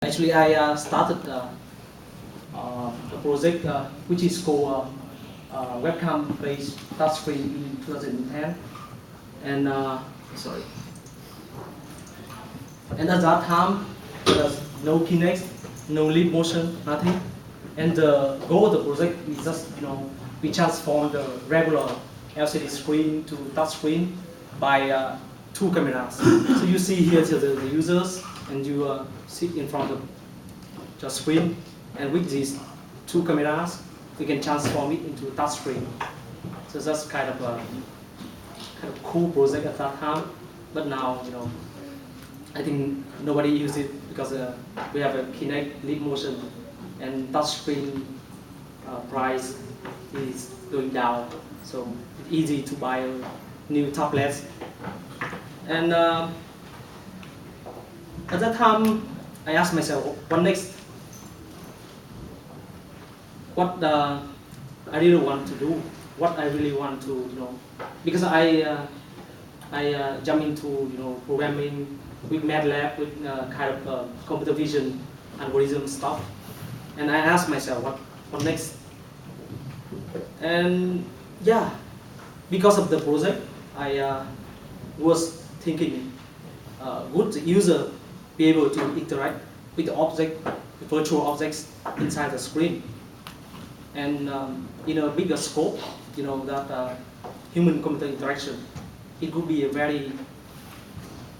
Actually, I started a project which is called webcam-based touchscreen in 2010, and sorry. And at that time, there's no Kinect, no leap motion, nothing. And the goal of the project is just we transform the regular LCD screen to touch screen by two cameras. So you see here the users, and you sit in front of the screen, and with these two cameras, we can transform it into a touch screen. So that's kind of a cool project at that time. But now, I think nobody uses it because we have a Kinect leap motion, and touch screen price is going down. So it's easy to buy a new tablet. And at that time, I asked myself, what next? What I really want to do, what I really want to, because I jump into programming with MATLAB, with kind of computer vision algorithm stuff, and I asked myself, what next? And yeah, because of the project, I was thinking, would the user be able to interact with the object, the virtual objects inside the screen? And in a bigger scope, that human-computer interaction, it could be a very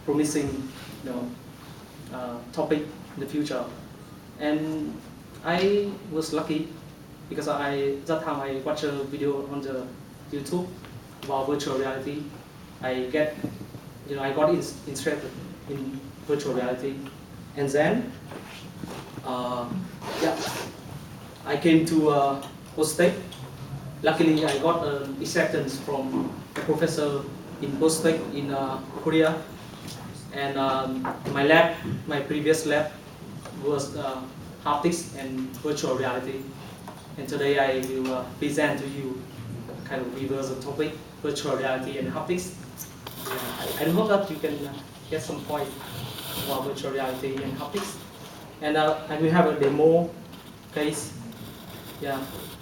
promising, topic in the future. And I was lucky because that time I watched a video on the YouTube about virtual reality. I got interested in virtual reality, and then I came to post-tech. Luckily, I got acceptance from a professor in post-tech in Korea, and my previous lab was haptics and virtual reality. And today I will present to you kind of reverse the topic, virtual reality and haptics. I hope that you can get some point about virtual reality and haptics. And I will have a demo case. Yeah,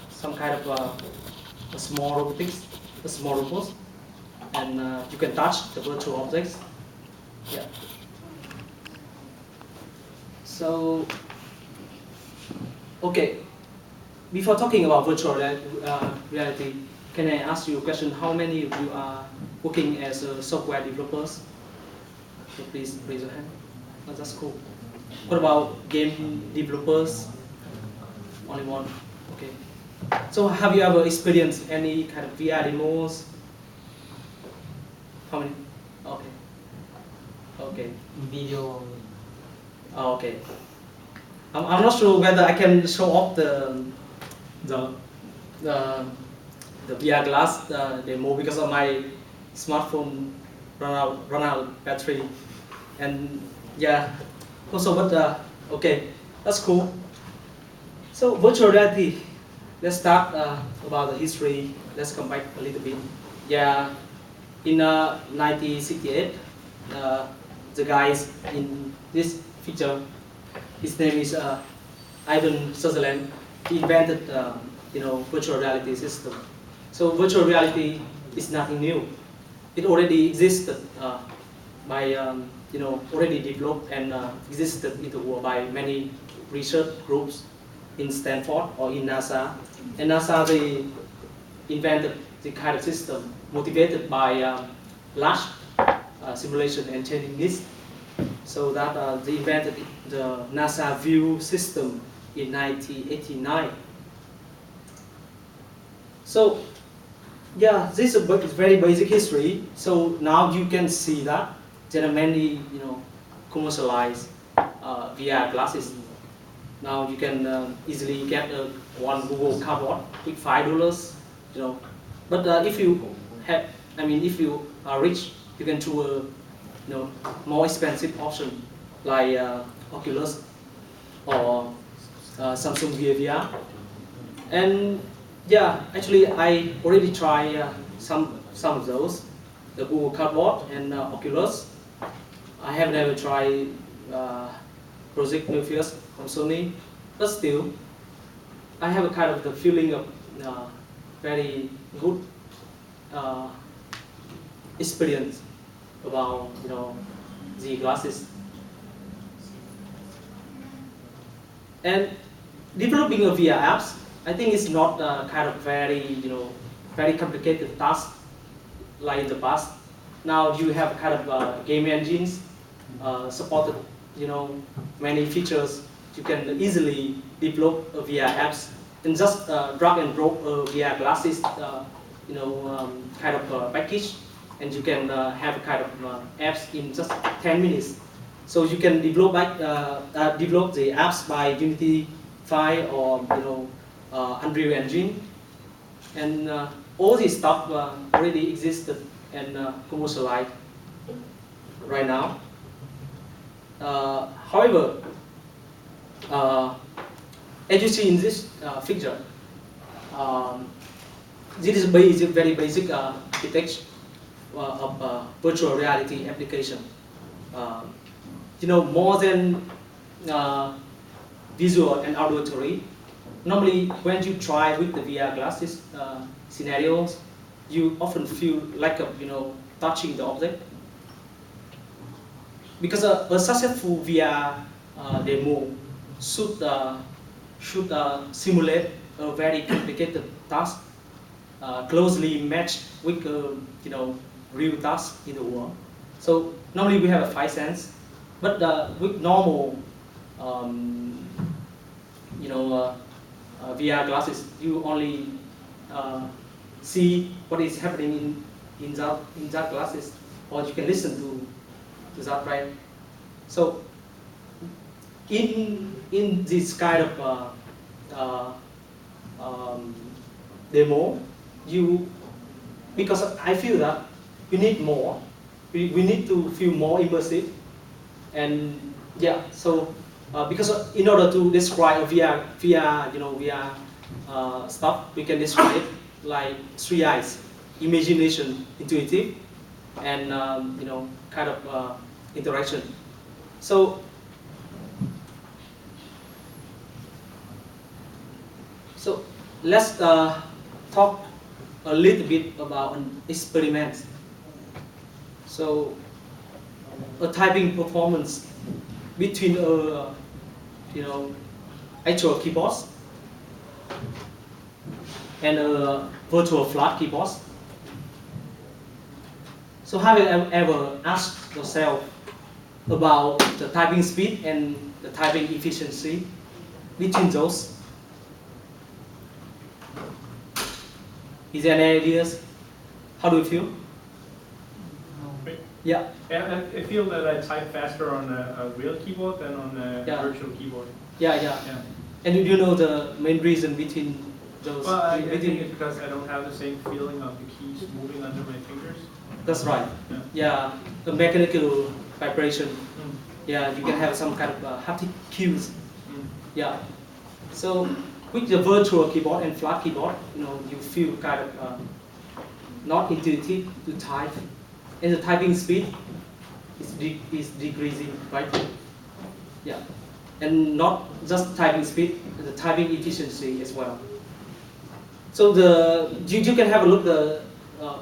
some kind of a small robotics, a small robot, and you can touch the virtual objects. Yeah. So, okay. Before talking about virtual reality, can I ask you a question? How many of you are working as software developers? So please raise your hand. Oh, that's cool. What about game developers? Only one. Okay. So have you ever experienced any kind of VR demos? How many? Okay. Okay. Video. Oh, okay. I'm not sure whether I can show off the VR glass demo because of my smartphone run out battery, and yeah. Also, but okay, that's cool. So virtual reality. Let's start about the history. Let's come back a little bit. Yeah, in 1968, the guys in this picture, his name is Ivan Sutherland. He invented, virtual reality system. So virtual reality is nothing new. It already existed already developed and existed in the world by many research groups in Stanford or in NASA. And NASA, they invented the kind of system motivated by large simulation and changing needs. So that they invented the NASA View system in 1989. So yeah, this is very basic history. So now you can see that there are many commercialized VR glasses. Now you can easily get one Google Cardboard with $5. But if you are rich, you can choose a more expensive option like Oculus or Samsung Gear VR. And yeah, actually I already tried some of those, the Google Cardboard and Oculus. I have never tried project Nucleus from Sony, but still, I have a kind of the feeling of very good experience about the glasses. And developing a VR apps, I think it's not kind of very very complicated task like in the past. Now you have kind of game engines supported many features. You can easily develop a VR apps and just drag and drop VR glasses kind of package, and you can have a kind of apps in just 10 minutes. So you can develop the apps by Unity 5 or Unreal Engine, and all this stuff already existed and commercialized right now. However, as you see in this figure, this is very basic architecture of virtual reality application. More than visual and auditory. Normally, when you try with the VR glasses scenarios, you often feel like touching the object. Because a successful VR demo should simulate a very complicated task, closely matched with real task in the world. So normally we have a five sense, but with normal VR glasses, you only see what is happening in that glasses, or you can listen to that, right? So in this kind of demo, because I feel that we need more. We need to feel more immersive, and yeah. So because in order to describe a VR stuff, we can describe it like three eyes: imagination, intuitive, and kind of interaction. So let's talk a little bit about an experiment. So a typing performance between actual keyboards and a virtual flat keyboard. So have you ever asked yourself about the typing speed and the typing efficiency between those? Is there any ideas? How do you feel? Yeah. I feel that I type faster on a real keyboard than on a virtual keyboard. Yeah. And do you know the main reason between those? Well, I think it's because I don't have the same feeling of the keys moving under my fingers. That's right. Yeah, the mechanical vibration. Yeah, you can have some kind of haptic cues. Yeah. So with the virtual keyboard and flat keyboard, you feel kind of not intuitive to type, and the typing speed is decreasing, right? Yeah, and not just typing speed, the typing efficiency as well. So you can have a look at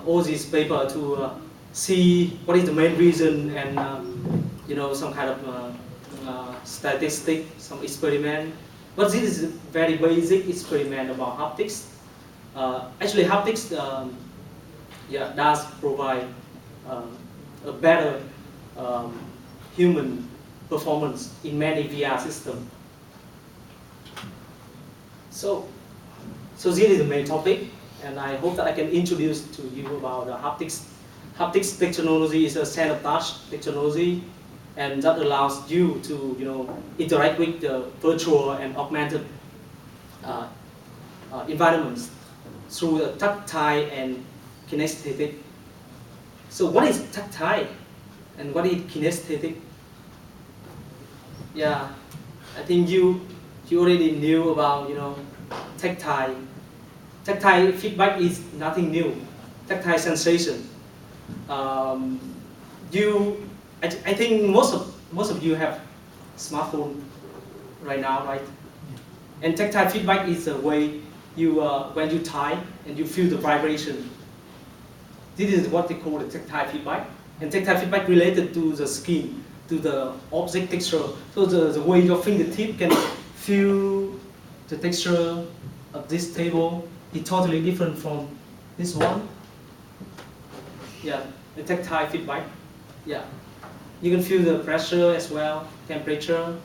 all this paper to see what is the main reason, and some kind of statistic, some experiment. But this is a very basic experiment about haptics. Actually, haptics does provide a better human performance in many VR systems. So this is the main topic, and I hope that I can introduce to you about the haptics. Haptics technology is a standard touch technology, and that allows you to interact with the virtual and augmented environments through the tactile and kinesthetic. So what is tactile and what is kinesthetic? Yeah, I think you already knew about tactile. Tactile feedback is nothing new. Tactile sensation. I think most of you have smartphone right now, right? And tactile feedback is a way you, when you type and you feel the vibration. This is what they call the tactile feedback. And tactile feedback related to the skin, to the object texture. So the way your fingertip can feel the texture of this table is totally different from this one. Yeah, the tactile feedback. Yeah, you can feel the pressure as well, temperature,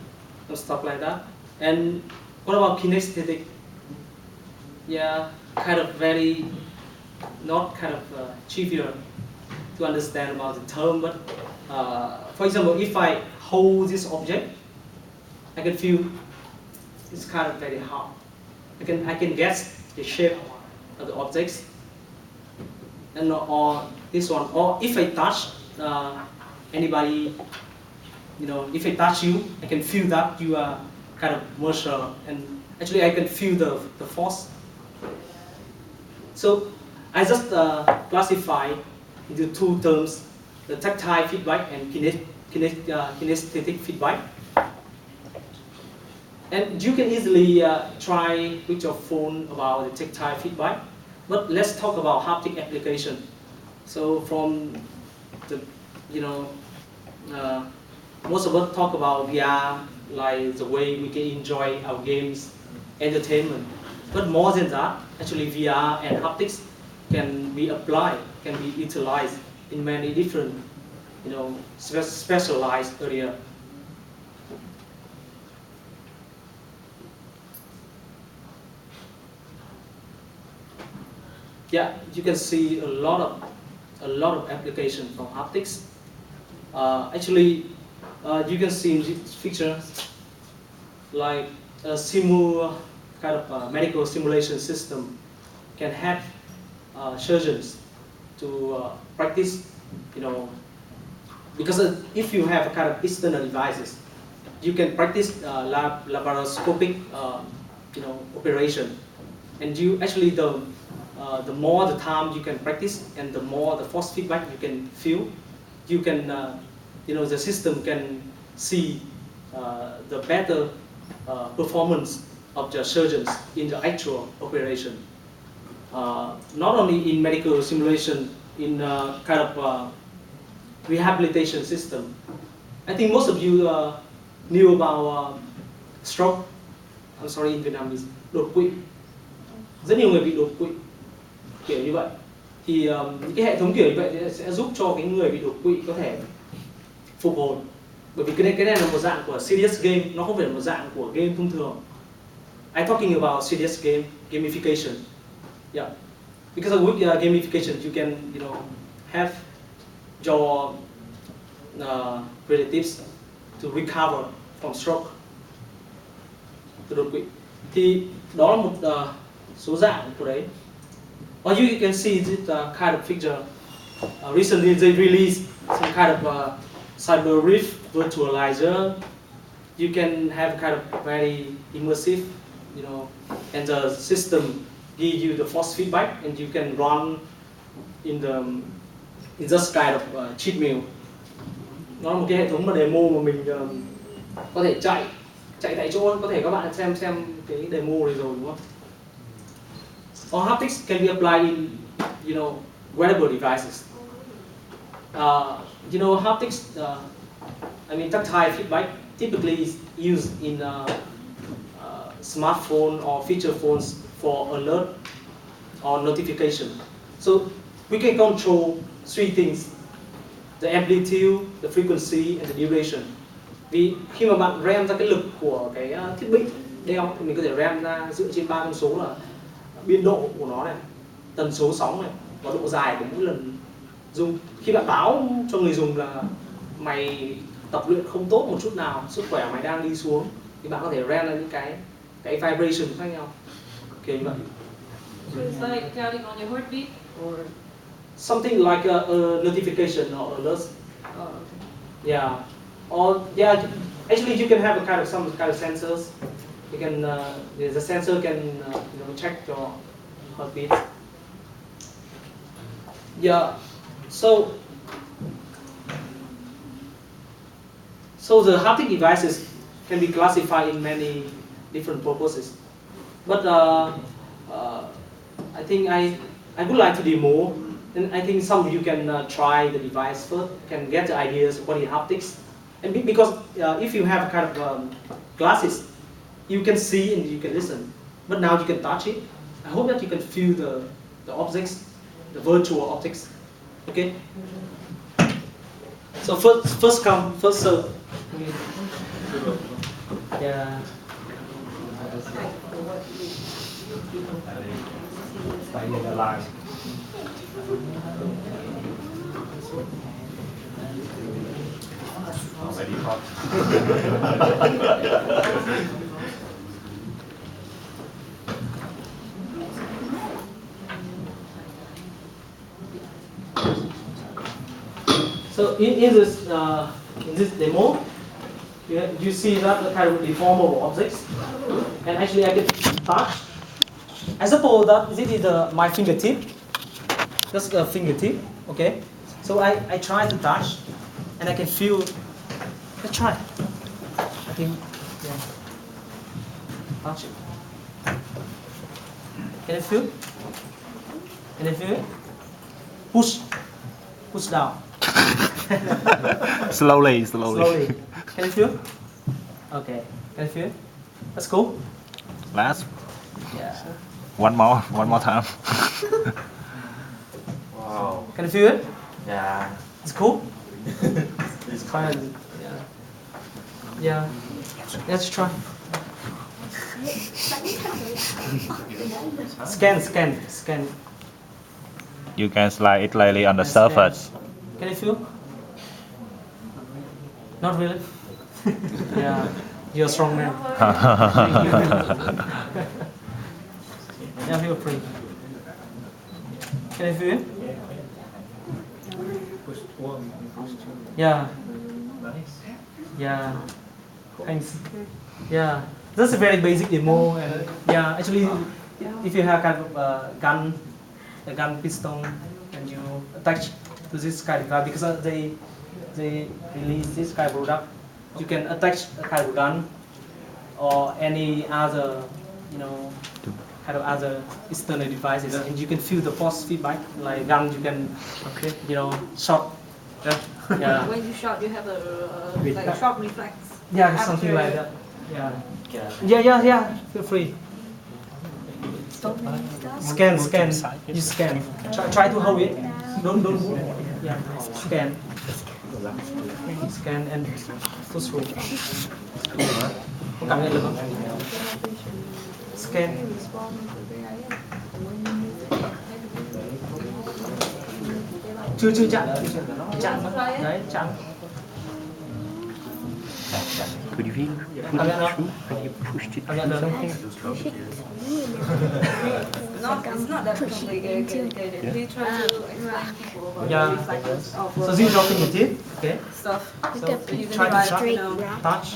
and stuff like that. And what about kinesthetic? Yeah, kind of very, not kind of trivial to understand about the term, but for example, if I hold this object, I can feel it's kind of very hard. I can guess the shape of the objects, and or this one, or if I touch anybody, if I touch you, I can feel that you are kind of muscle, and actually I can feel the force. So I just classify into two terms, the tactile feedback and kinesthetic feedback. And you can easily try with your phone about the tactile feedback, but let's talk about haptic application. So from the, most of us talk about VR, like the way we can enjoy our games, entertainment. But more than that, actually VR and haptics can be applied, can be utilized in many different, specialized areas. Yeah, you can see a lot of application from haptics. Actually, you can see in this picture like a kind of medical simulation system can help surgeons to practice, because if you have a kind of external devices, you can practice laparoscopic, operation, and you actually the more the time you can practice and the more the force feedback you can feel, you can, the system can see the better performance of the surgeons in the actual operation. Not only in medical simulation, in kind of rehabilitation system. I think most of you knew about stroke. I'm sorry, in Vietnamese, đột quỵ. Rất nhiều người bị đột quỵ kiểu như vậy. Thì những cái hệ thống kiểu như vậy sẽ giúp cho cái người bị đột quỵ có thể phục hồi. Bởi vì cái này là một dạng của serious game, nó không phải là một dạng của game thông thường. I'm talking about serious game, gamification. Yeah, because with gamification, you can, have your relatives to recover from stroke, từ đột quỵ. Thì đó là một số dạng của đấy. Or you can see this kind of picture. Recently, they released some kind of cyber rift virtualizer. You can have kind of very immersive, and the system give you the force feedback, and you can run in just kind of treadmill. Nó là một cái hệ thống mà demo mà mình có thể chạy tại chỗ. Có thể các bạn xem cái demo này rồi, đúng không? Or haptics can be applied in, wearable devices. Haptics, tactile feedback typically is used in smartphone or feature phones for alert or notification. So we can control three things: the amplitude, the frequency, and the duration. Vì khi mà bạn RAM ra cái lực của cái thiết bị đeo thì mình có thể RAM ra dựa trên 3 con số là biên độ của nó này, tần số sóng này, và độ dài của mỗi lần dùng. Khi bạn báo cho người dùng là mày tập luyện không tốt một chút nào, sức khỏe mày đang đi xuống, thì bạn có thể RAM ra những cái vibration khác nhau. Okay, vậy. So it's like counting on your heartbeat, or Something like a notification or alert. oh, okay. Yeah. Or actually you can have some kind of sensors. You can the sensor can check your heartbeat. Yeah. So the haptic devices can be classified in many different purposes. But I think I would like to demo, and I think some of you can try the device first, can get the ideas of body haptics. And because if you have kind of glasses, you can see and you can listen, but now you can touch it. I hope that you can feel the objects, the virtual objects. Okay. So first come, first serve. Yeah. Staying alive. Already hot. So in this demo, you see that the kind of deformable objects, and actually I can touch. I suppose that this is my fingertip, just a fingertip, okay? So I try to touch, and I can feel. Let's try. I think, yeah. Touch it. Can you feel? Can you feel it? Push down. Slowly. Slowly. Can you feel? Okay. Can you feel? That's cool. Last. Yeah. One more time. Wow. Can you feel it? Yeah. It's cool. It's kind of, yeah. Let's try. Scan. You can slide it lightly on the surface. Can you feel? Not really. Yeah, you're a strong man. Yeah, feel free. Can you feel it? Yeah. Yeah. Thanks. Yeah. That's a very basic demo, and yeah, actually, if you have kind of a gun piston, and you attach to this kind of gun, because they release this kind of product, you can attach a kind of gun or any other, kind of other external devices, and you can feel the force feedback. Like gun, you can, shot. Yeah. When you shot, you have a like shock reflex. Yeah, something like that. Yeah. Feel free. Scan. You scan. Try to hold it. Don't move. Yeah. Scan and push through. Có cảm nhận được không? Scan. Chưa chặn. Đấy, chặn. Could you feel? Cảm nhận không? When you pushed it. Cảm nhận được không? It's not that complicated. We try to explain people about Yeah. reflectors of So this is your fingertip. Okay. stuff. So You try can to try, touch.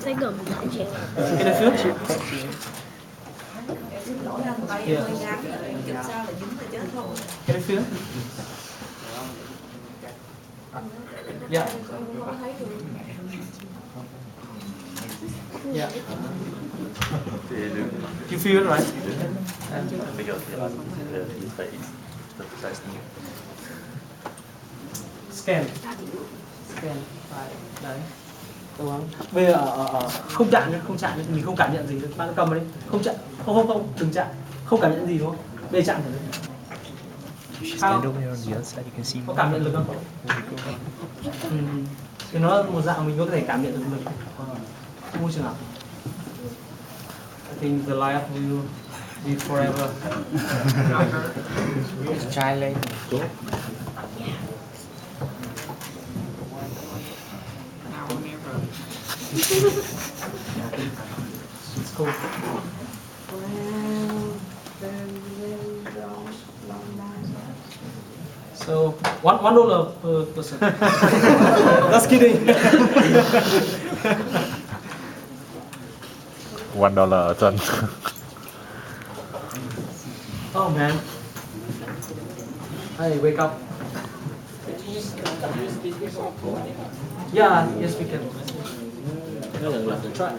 Sẽ gầm lại chị. Can you feel? Yeah. Can you feel? Yeah. Yeah. You feel it, right? Scan. Đấy. Đúng không? Bây giờ không chạm nhé, mình không cảm nhận gì. Bạn cầm vào đi. Không chạm. Không, đừng chạm. Không cảm nhận gì đúng không? Bây giờ chạm thử. Stand over on the other side, you can see. Có cảm nhận được không? Thì nó là một dạng mình có thể cảm nhận được lực môi trường ảo. I think the life will be forever. Try lên. It's cool. So $1 per person. Just kidding. $1 a ton. Oh man. Hey, wake up. Yeah, yes we can. we'll have to try.